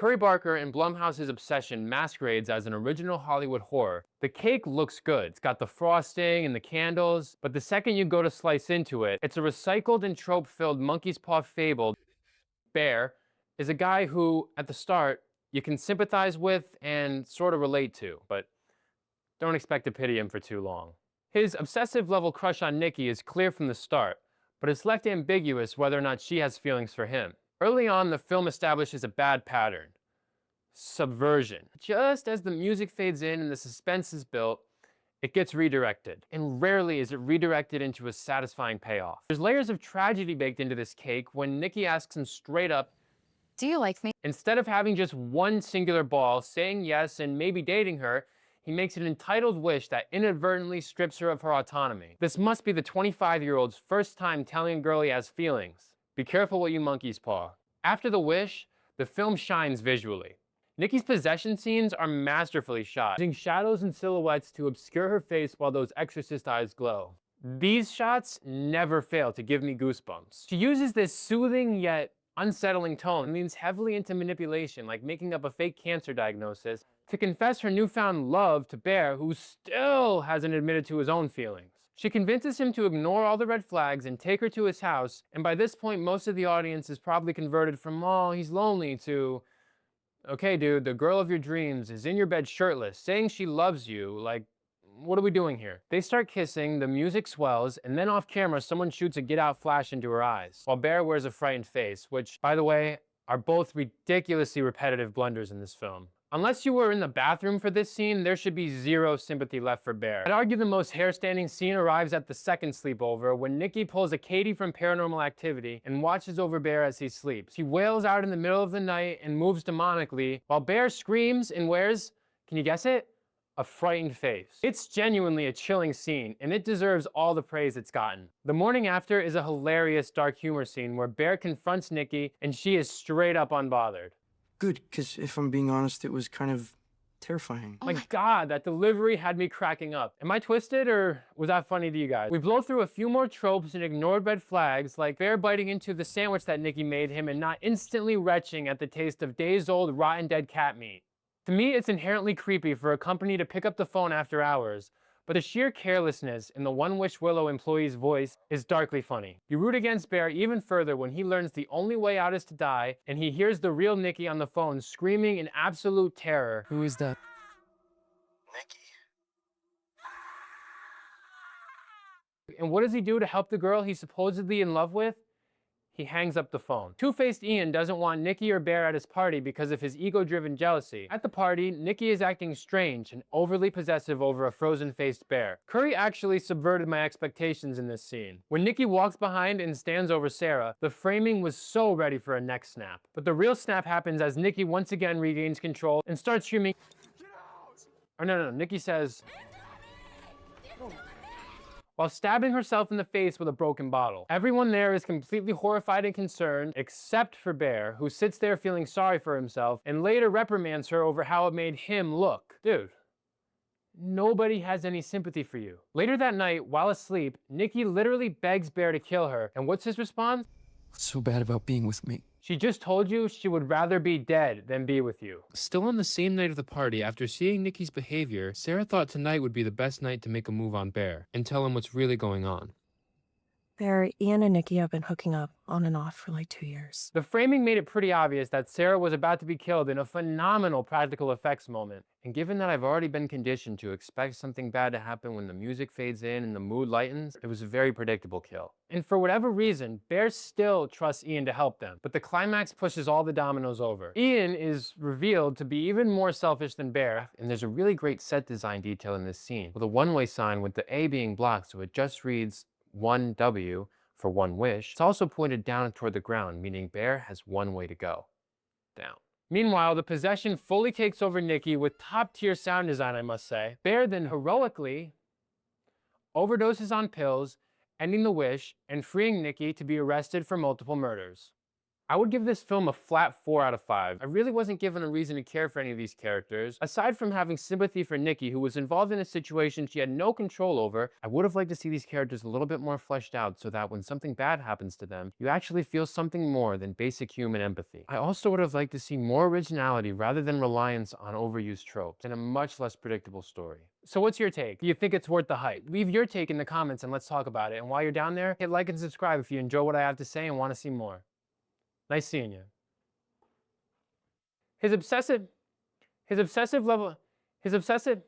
Curry Barker and Blumhouse's obsession masquerades as an original Hollywood horror, the cake looks good. It's got the frosting and the candles, but the second you go to slice into it, it's a recycled and trope-filled monkey's paw fable. Bear is a guy who, at the start, you can sympathize with and sort of relate to, but don't expect to pity him for too long. His obsessive level crush on Nikki is clear from the start, but it's left ambiguous whether or not she has feelings for him. Early on, the film establishes a bad pattern: subversion. Just as the music fades in and the suspense is built, it gets redirected. And rarely is it redirected into a satisfying payoff. There's layers of tragedy baked into this cake when Nikki asks him straight up, "Do you like me?" Instead of having just one singular ball, saying yes and maybe dating her, he makes an entitled wish that inadvertently strips her of her autonomy. This must be the 25-year-old's first time telling a girl he has feelings. Be careful what you monkey's paw. After the wish, the film shines visually. Nikki's possession scenes are masterfully shot, using shadows and silhouettes to obscure her face while those exorcist eyes glow. These shots never fail to give me goosebumps. She uses this soothing yet unsettling tone and leans heavily into manipulation, like making up a fake cancer diagnosis, to confess her newfound love to Bear, who still hasn't admitted to his own feelings. She convinces him to ignore all the red flags and take her to his house, and by this point most of the audience is probably converted from, oh, he's lonely, to, okay dude, the girl of your dreams is in your bed shirtless, saying she loves you, like, what are we doing here? They start kissing, the music swells, and then off camera someone shoots a get out flash into her eyes, while Bear wears a frightened face, which, by the way, are both ridiculously repetitive blunders in this film. Unless you were in the bathroom for this scene, there should be zero sympathy left for Bear. I'd argue the most hair-standing scene arrives at the second sleepover, when Nikki pulls a Katie from Paranormal Activity and watches over Bear as he sleeps. He wails out in the middle of the night and moves demonically, while Bear screams and wears, can you guess it? A frightened face. It's genuinely a chilling scene, and it deserves all the praise it's gotten. The morning after is a hilarious dark humor scene where Bear confronts Nikki and she is straight up unbothered. Good, because if I'm being honest, it was kind of terrifying. My God, that delivery had me cracking up. Am I twisted, or was that funny to you guys? We blow through a few more tropes and ignored red flags, like Bear biting into the sandwich that Nikki made him and not instantly retching at the taste of days-old rotten dead cat meat. To me, it's inherently creepy for a company to pick up the phone after hours, but the sheer carelessness in the One Wish Willow employee's voice is darkly funny. You root against Bear even further when he learns the only way out is to die, and he hears the real Nikki on the phone screaming in absolute terror. Who is that? Nikki. And what does he do to help the girl he's supposedly in love with? He hangs up the phone. Two-faced Ian doesn't want Nikki or Bear at his party because of his ego-driven jealousy. At the party, Nikki is acting strange and overly possessive over a frozen-faced Bear. Curry actually subverted my expectations in this scene. When Nikki walks behind and stands over Sarah, the framing was so ready for a neck snap. But the real snap happens as Nikki once again regains control and starts screaming, "Get out!" Oh no, Nikki says, while stabbing herself in the face with a broken bottle. Everyone there is completely horrified and concerned, except for Bear, who sits there feeling sorry for himself and later reprimands her over how it made him look. Dude, nobody has any sympathy for you. Later that night, while asleep, Nikki literally begs Bear to kill her, and what's his response? What's so bad about being with me? She just told you she would rather be dead than be with you. Still on the same night of the party, after seeing Nikki's behavior, Sarah thought tonight would be the best night to make a move on Bear and tell him what's really going on. Bear, Ian and Nikki have been hooking up on and off for like 2 years. The framing made it pretty obvious that Sarah was about to be killed in a phenomenal practical effects moment. And given that I've already been conditioned to expect something bad to happen when the music fades in and the mood lightens, it was a very predictable kill. And for whatever reason, Bear still trusts Ian to help them, but the climax pushes all the dominoes over. Ian is revealed to be even more selfish than Bear, and there's a really great set design detail in this scene, with a one-way sign with the A being blocked so it just reads 1W for one wish. It's also pointed down toward the ground, meaning Bear has one way to go. Down. Meanwhile, the possession fully takes over Nikki with top-tier sound design, I must say. Bear then heroically overdoses on pills, ending the wish and freeing Nikki to be arrested for multiple murders. I would give this film a flat 4 out of 5. I really wasn't given a reason to care for any of these characters. Aside from having sympathy for Nikki, who was involved in a situation she had no control over, I would have liked to see these characters a little bit more fleshed out so that when something bad happens to them, you actually feel something more than basic human empathy. I also would have liked to see more originality rather than reliance on overused tropes and a much less predictable story. So what's your take? Do you think it's worth the hype? Leave your take in the comments and let's talk about it. And while you're down there, hit like and subscribe if you enjoy what I have to say and want to see more. Nice seeing you. His obsessive level, his obsessive